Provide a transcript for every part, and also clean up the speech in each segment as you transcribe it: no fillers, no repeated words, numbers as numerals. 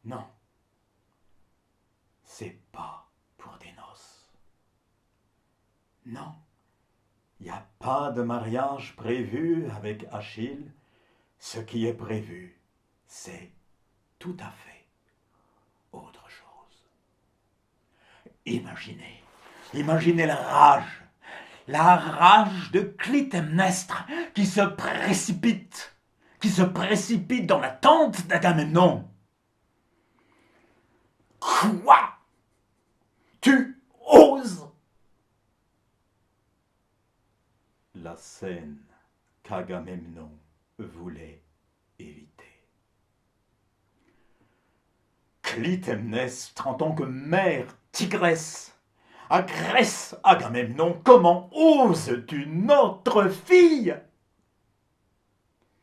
Non, c'est pas pour des noces. Non, il n'y a pas de mariage prévu avec Achille. Ce qui est prévu, c'est tout à fait autre chose. Imaginez la rage de Clytemnestre qui se précipite dans la tente d'Agamemnon. Quoi? Tu oses? La scène qu'Agamemnon voulait éviter. Clytemnestre, en tant que mère tigresse, agresse Agamemnon. Comment oses-tu, notre fille?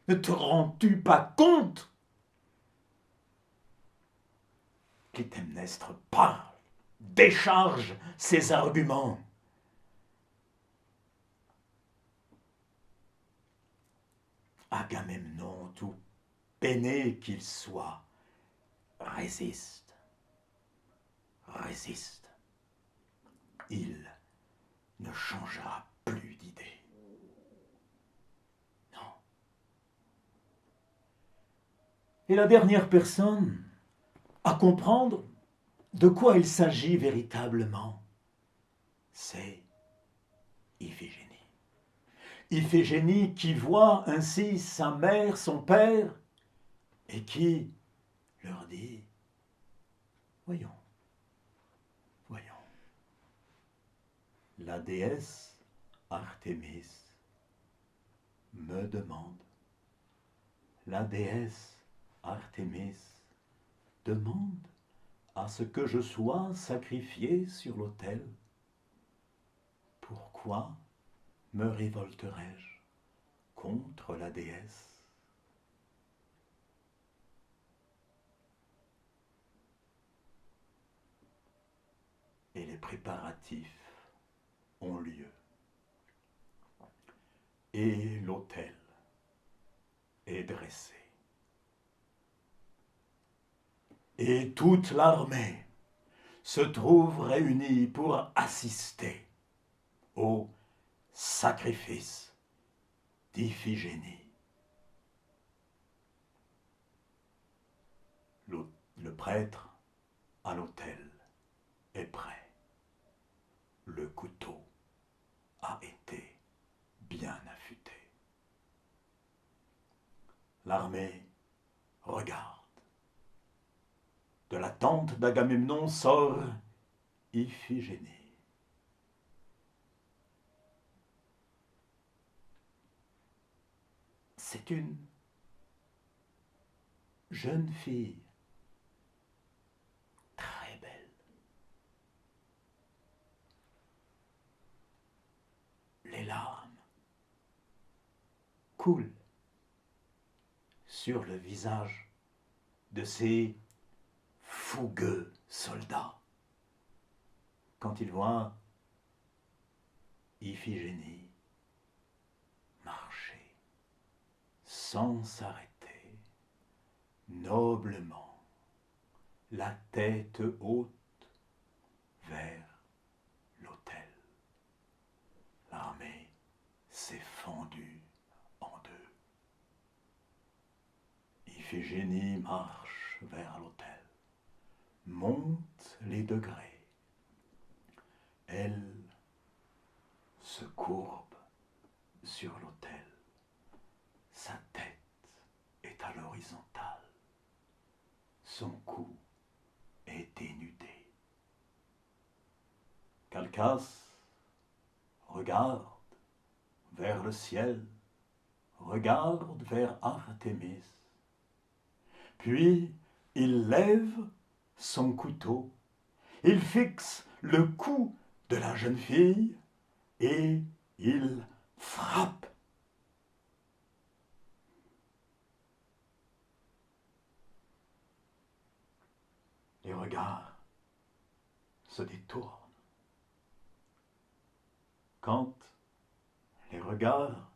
Ne te rends-tu pas compte? Clytemnestre parle, décharge ses arguments. Agamemnon, tout peiné qu'il soit, résiste. Il ne changera plus d'idée. Non. Et la dernière personne à comprendre de quoi il s'agit véritablement, c'est Iphigénie. Iphigénie qui voit ainsi sa mère, son père, et qui leur dit, voyons, la déesse Artémis me demande, demande à ce que je sois sacrifié sur l'autel. Pourquoi me révolterais-je contre la déesse? Et les préparatifs ont lieu. Et l'autel est dressé. Et toute l'armée se trouve réunie pour assister au sacrifice d'Iphigénie. Le prêtre à l'autel est prêt. Le couteau a été bien affûté. L'armée regarde. De la tente d'Agamemnon sort Iphigénie. C'est une jeune fille très belle. Les larmes coulent sur le visage de ces fougueux soldats quand ils voient Iphigénie marcher sans s'arrêter, noblement, la tête haute vers l'autel. L'armée s'est fendue en deux. Iphigénie marche vers l'autel, monte les degrés. Elle se courbe sur l'autel. Sa tête est à l'horizontale. Son cou est dénudé. Calchas regarde vers le ciel, regarde vers Artémis. Puis il lève son couteau, il fixe le cou de la jeune fille et il frappe. Les regards se détournent. Quand les regards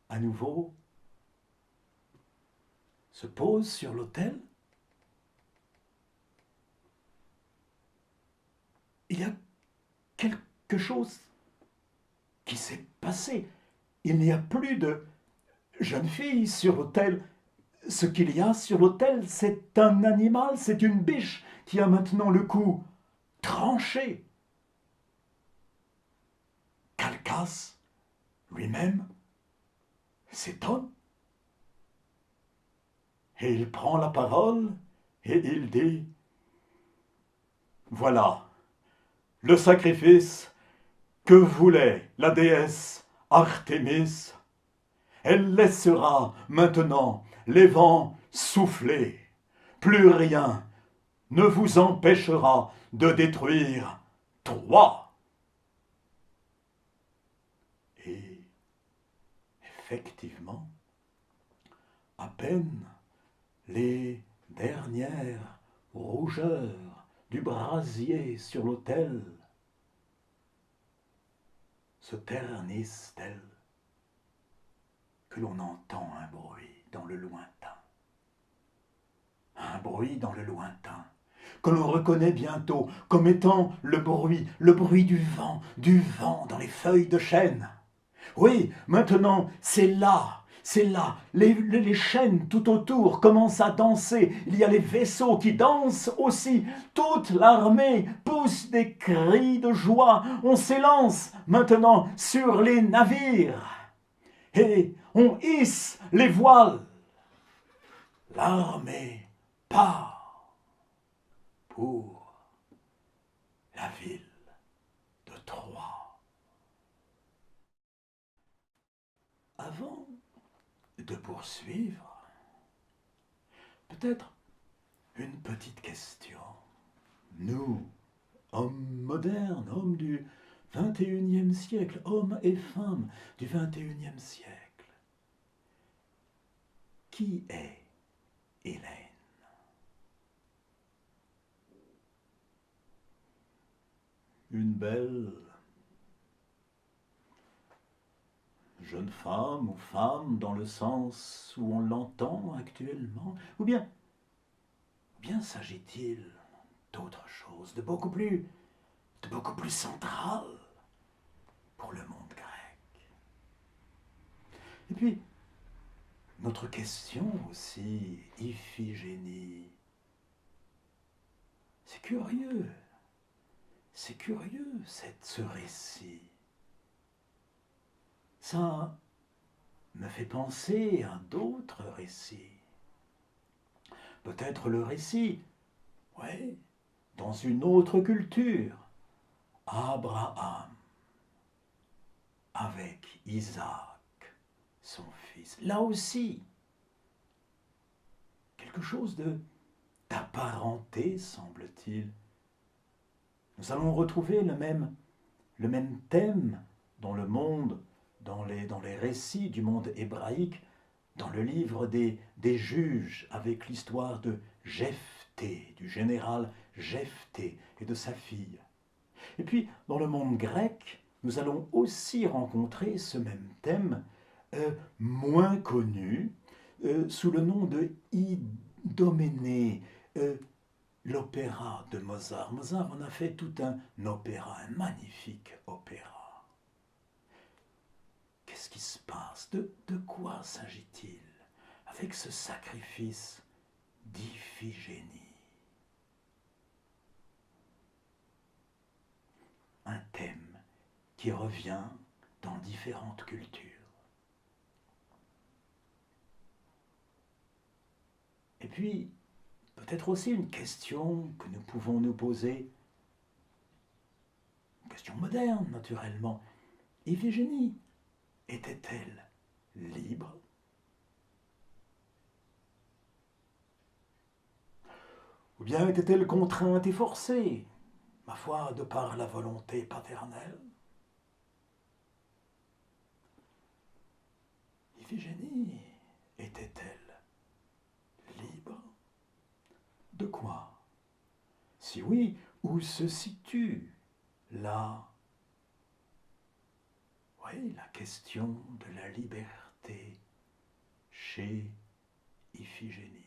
à nouveau se posent sur l'autel, il y a quelque chose qui s'est passé. Il n'y a plus de jeune fille sur l'autel. Ce qu'il y a sur l'autel, c'est un animal, c'est une biche qui a maintenant le cou tranché. Calchas, lui-même, s'étonne. Et il prend la parole et il dit: voilà le sacrifice que voulait la déesse Artémis. Elle laissera maintenant les vents souffler. Plus rien ne vous empêchera de détruire Troie. Et effectivement, à peine les dernières rougeurs du brasier sur l'autel se ternissent-elles que l'on entend un bruit dans le lointain. Un bruit dans le lointain, que l'on reconnaît bientôt comme étant le bruit du vent dans les feuilles de chêne. Oui, maintenant, c'est là, les chênes tout autour commencent à danser, il y a les vaisseaux qui dansent aussi, toute l'armée pousse des cris de joie, on s'élance maintenant sur les navires et on hisse les voiles. L'armée part pour la ville de Troie. Avant de poursuivre, peut-être une petite question. Nous, hommes modernes, hommes du XXIe siècle, hommes et femmes du XXIe siècle, qui est Hélène? Une belle jeune femme ou femme dans le sens où on l'entend actuellement, ou bien s'agit-il d'autre chose, de beaucoup plus central pour le monde grec? Et puis, notre question aussi, Iphigénie, c'est curieux, ce récit. Ça me fait penser à d'autres récits. Peut-être le récit, oui, dans une autre culture. Abraham avec Isaac, son fils. Là aussi, quelque chose d'apparenté, semble-t-il. Nous allons retrouver le même thème dans le monde, dans les récits du monde hébraïque, dans le livre des juges, avec l'histoire de Jephthé, du général Jephthé et de sa fille. Et puis, dans le monde grec, nous allons aussi rencontrer ce même thème, moins connu, sous le nom de Idoménée, l'opéra de Mozart. Mozart en a fait tout un opéra, un magnifique opéra. Qu'est-ce qui se passe? De quoi s'agit-il avec ce sacrifice d'Iphigénie? Un thème qui revient dans différentes cultures. Et puis, peut-être aussi une question que nous pouvons nous poser, une question moderne naturellement. Iphigénie était-elle libre? Ou bien était-elle contrainte et forcée, ma foi, de par la volonté paternelle? Iphigénie était-elle libre? De quoi? Si oui, où se situe là, oui, la question de la liberté chez Iphigénie?